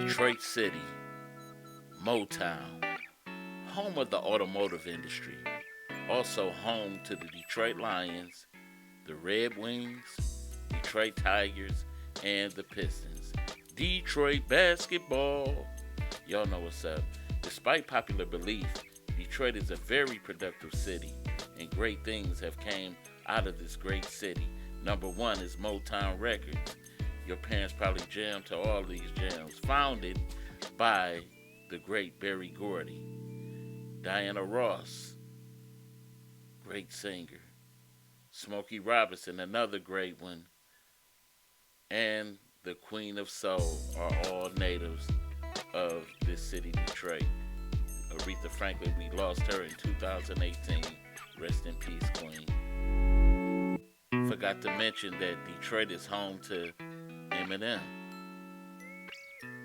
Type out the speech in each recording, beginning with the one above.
Detroit City, Motown, home of the automotive industry, also home to the Detroit Lions, the Red Wings, Detroit Tigers, and the Pistons. Detroit basketball. Y'all know what's up. Despite popular belief, Detroit is a very productive city, and great things have came out of this great city. Number one is Motown Records. Your parents probably jammed to all these jams. Founded by the great Berry Gordy. Diana Ross, great singer. Smokey Robinson, another great one. And the Queen of Soul are all natives of this city, Detroit. Aretha Franklin, we lost her in 2018. Rest in peace, Queen. Forgot to mention that Detroit is home to Eminem,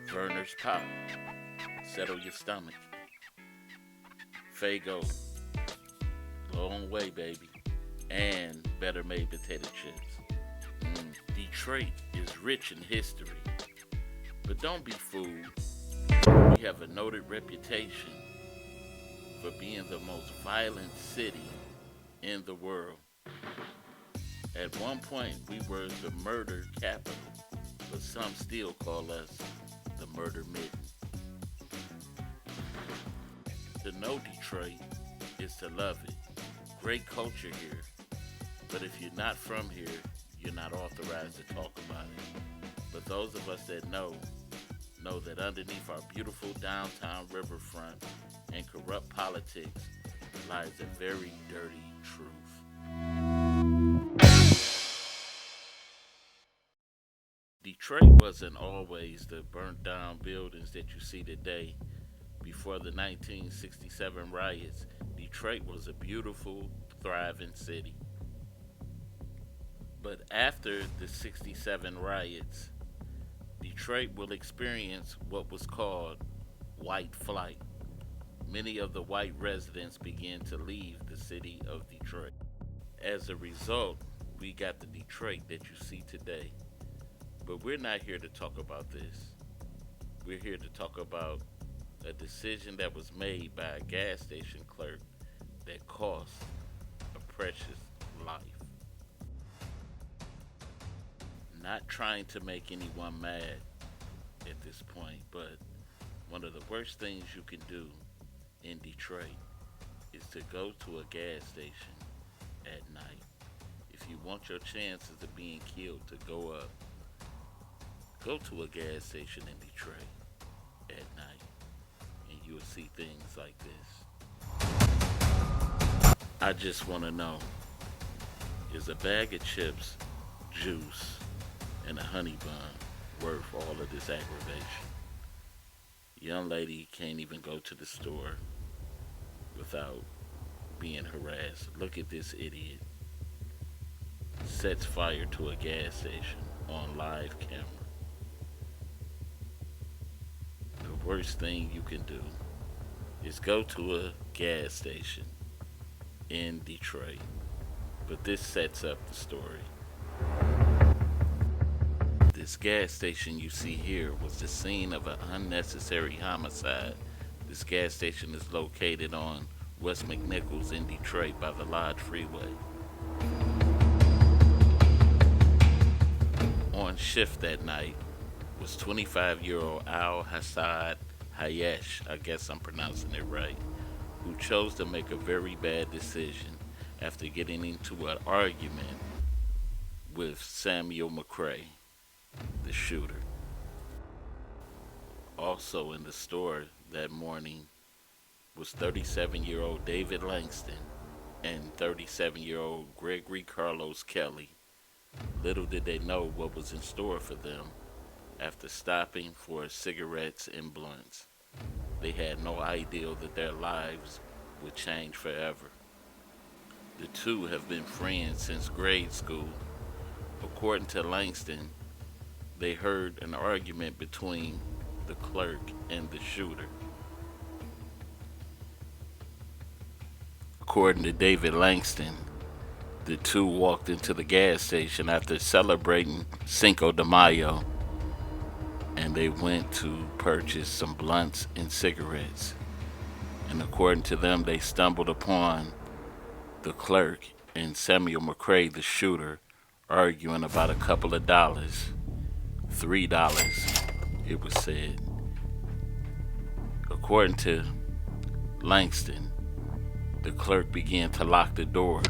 Verner's Pop, Settle Your Stomach, Fago, Long Way Baby, and Better Made Potato Chips. Detroit is rich in history, but don't be fooled. We have a noted reputation for being the most violent city in the world. At one point, we were the murder capital, but some still call us the murder mitten. To know Detroit is to love it. Great culture here, but if you're not from here, you're not authorized to talk about it. But those of us that know that underneath our beautiful downtown riverfront and corrupt politics lies a very dirty truth. Detroit wasn't always the burnt down buildings that you see today. Before the 1967 riots, Detroit was a beautiful, thriving city. But after the 67 riots, Detroit will experience what was called white flight. Many of the white residents began to leave the city of Detroit. As a result, we got the Detroit that you see today. But we're not here to talk about this. We're here to talk about a decision that was made by a gas station clerk that cost a precious life. Not trying to make anyone mad at this point, but one of the worst things you can do in Detroit is to go to a gas station at night. If you want your chances of being killed to go up, go to a gas station in Detroit at night, and you will see things like this. I just want to know, is a bag of chips, juice, and a honey bun worth all of this aggravation? Young lady can't even go to the store without being harassed. Look at this idiot. Sets fire to a gas station on live camera. The worst thing you can do is go to a gas station in Detroit. But this sets up the story. This gas station you see here was the scene of an unnecessary homicide. This gas station is located on West McNichols in Detroit by the Lodge Freeway. On shift that night was 25-year-old Al Hassad Hayesh, I guess I'm pronouncing it right, who chose to make a very bad decision after getting into an argument with Samuel McCray, the shooter. Also in the store that morning was 37-year-old David Langston and 37-year-old Gregory Carlos Kelly. Little did they know what was in store for them after stopping for cigarettes and blunts. They had no idea that their lives would change forever. The two have been friends since grade school. According to Langston, they heard an argument between the clerk and the shooter. According to David Langston, the two walked into the gas station after celebrating Cinco de Mayo. and they went to purchase some blunts and cigarettes. And according to them, they stumbled upon the clerk and Samuel McCray, the shooter, arguing about a couple of dollars. $3, it was said. According to Langston, the clerk began to lock the door.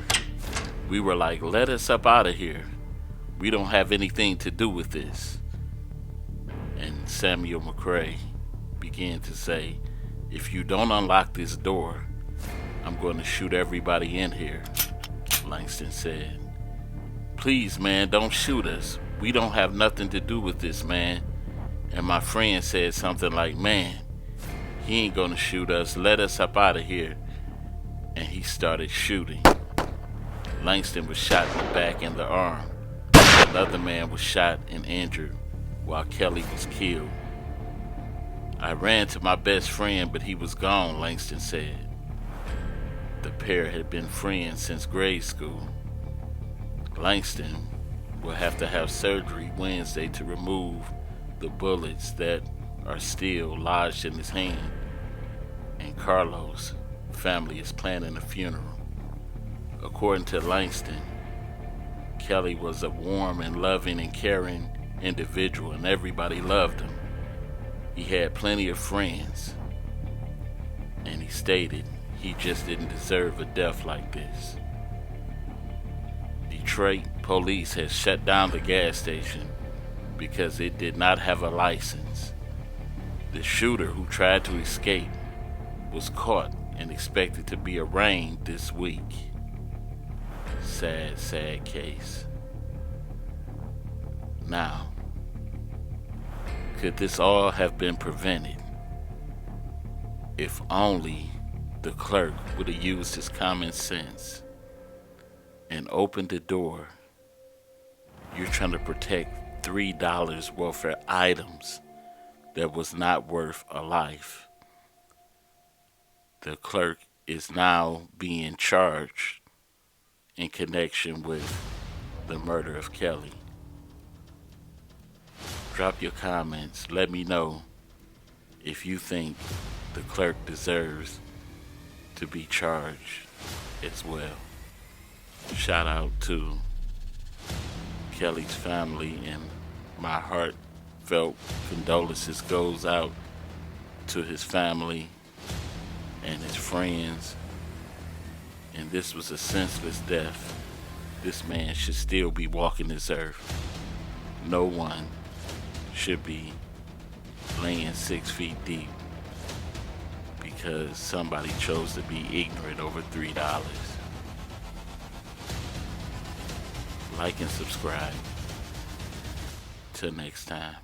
We were like, let us up out of here. We don't have anything to do with this. And Samuel McCray began to say, if you don't unlock this door, I'm going to shoot everybody in here. Langston said, please, man, don't shoot us. We don't have nothing to do with this, man. And my friend said something like, man, he ain't going to shoot us. Let us up out of here. And he started shooting. Langston was shot in the back and the arm. Another man was shot and injured while Kelly was killed. I ran to my best friend, but he was gone, Langston said. The pair had been friends since grade school. Langston will have to have surgery Wednesday to remove the bullets that are still lodged in his hand. And Carlos' family is planning a funeral. According to Langston, Kelly was a warm and loving and caring individual, and everybody loved him. He had plenty of friends, and he stated he just didn't deserve a death like this. Detroit police has shut down the gas station because it did not have a license. The shooter who tried to escape was caught and expected to be arraigned this week. Sad, sad case. Now, could this all have been prevented if only the clerk would have used his common sense and opened the door? You're trying to protect $3 worth of items that was not worth a life. The clerk is now being charged in connection with the murder of Kelly. Drop your comments. Let me know if you think the clerk deserves to be charged as well. Shout out to Kelly's family, and my heartfelt condolences goes out to his family and his friends. And this was a senseless death. This man should still be walking this earth. No one should be laying 6 feet deep because somebody chose to be ignorant over $3. Like and subscribe. Till next time.